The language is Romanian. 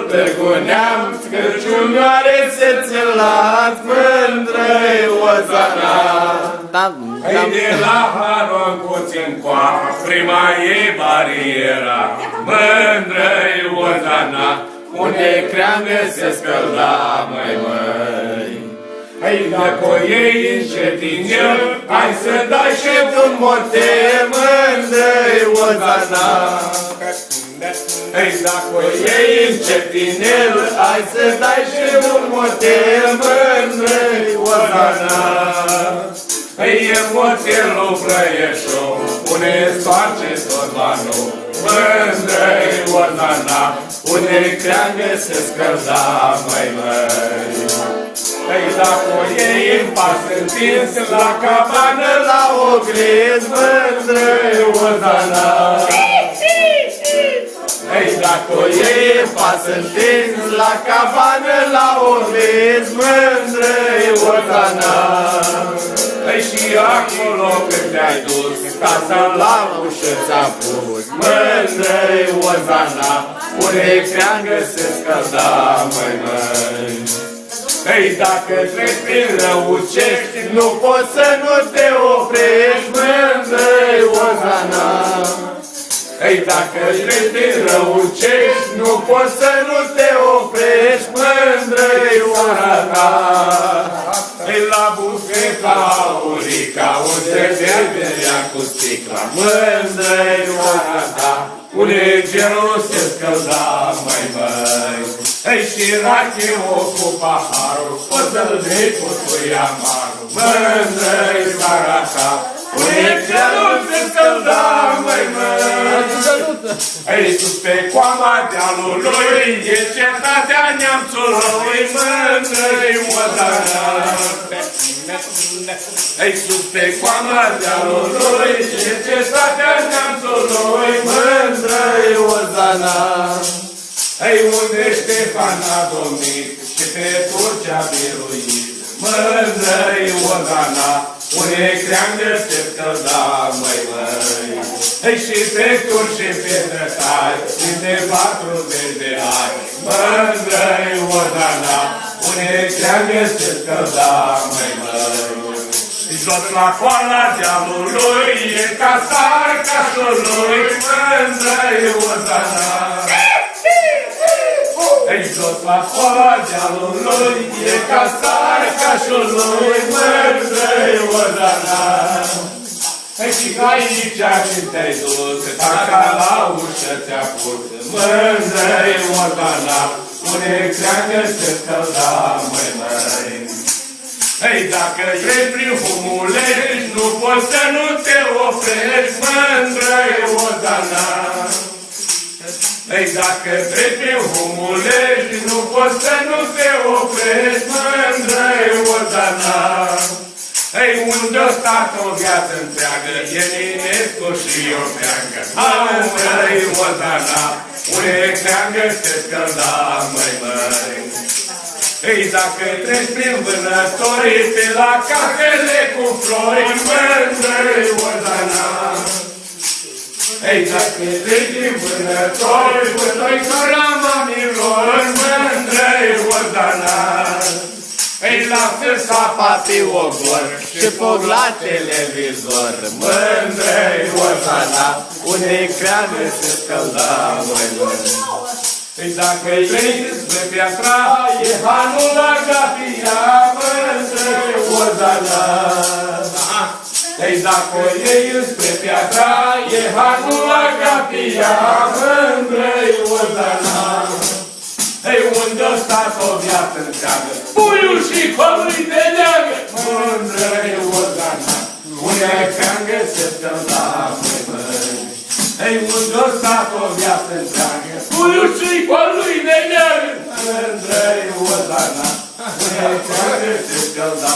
Târgu Neamț, cârciumioare se țelați, mândră-i Ozana. Hai de la Haroncuți încoa, prima e bariera, mândră-i Ozana, Unde creangă se scălda, măi. hai dacă o iei încetinel, hai să dai și Un motel, mândră-i Ozana. hai dacă o Ei încetinel, hai să dai și un motel, mândră-i Ozana. Ei e motelul Brăieșu, unde-ți face tot banul, mândră-i Ozana, Unde creangă se scălda, măi. Ei dacă o iei în pas întins, la cabană La ogriz, mândră-i Ozana. Ei dacă o iei Ei pas întins la cabană, la ogriz, mândră-i Ozana. Ei și acolo când te-ai dus, Casa la ușă ți-a pus, mândră-i Ozana. Unde creangă se scălda, măi. Ei dacă treci prin Răucești, Nu poți să nu te oprești, mândră-i Ozana. ei dacă treci prin Răucești, Nu poți să nu te oprești, mândră-i Ozana. ei la bufeta Aurica, unde te vedea cu sticla, Mândră-i Ozana. unde gerul se scălda, măi. Ei și rache o cu paharul, poți să-l bei cu tui amarul, mândră-i țara ta, unde gerul se scălda, măi. Ei sus pe coama dealului, e cetatea neamțului, mândră-i Ozana. Ei sus pe coama dealului, e cetatea neamțului, Mândră-i Ozana. ei unde Ștefan a domnit și pe turci a biruit, mândră-i Ozana, unde creangă se scălda, măi. Ei și pe turci și pe drătari, de 40 de ani, mândră-i Ozana, unde creangă se scălda, măi. Jos la coala dealului, e casa arcașului, mândră-i Ozana. Ei jos la coala dealului, e casa arcașului, mândră-i Ozana. Ei și aici când te-ai dus, taca la ușă ți-a pus, mândră-i Ozana, unde creangă se scălda, măi. Ei dacă treci prin Humulești, nu poți să nu te oprești, mândră-i Ozana. Ei dacă treci prin Humulești, nu poți să nu te oprești, mândră-i Ozana. Ei unde-o stat o viață întreagă, Eminescu și o pleacă, mândră-i Ozana, unde creangă se scălda, măi. Ei dacă treci prin Vânători, pe la casele cu flori, mândră-i Ozana. Ei dacă treci prin Vânători, vânători căra mamilor, mândră-i Ozana. Ei la fel Sapa pe ogor și foc la televizor, mândră-i Ozana. Unde creangă se scălda, măi. Ei dacă treci spre Piatra, e hanul la Gafia, mândră-i Ozana. Ei dacă o iei spre Piatra, e hanul la Gafia, mândră-i Ozana. Ei unde-o stat o viață întreagă, puiul și colul de leagă, mândră-i Ozana. Unde creangă se scălda, măi. Ei unde-o stat o viață întreagă, puiul și colul de leagă, mândră-i Ozana. Unde creangă se scălda,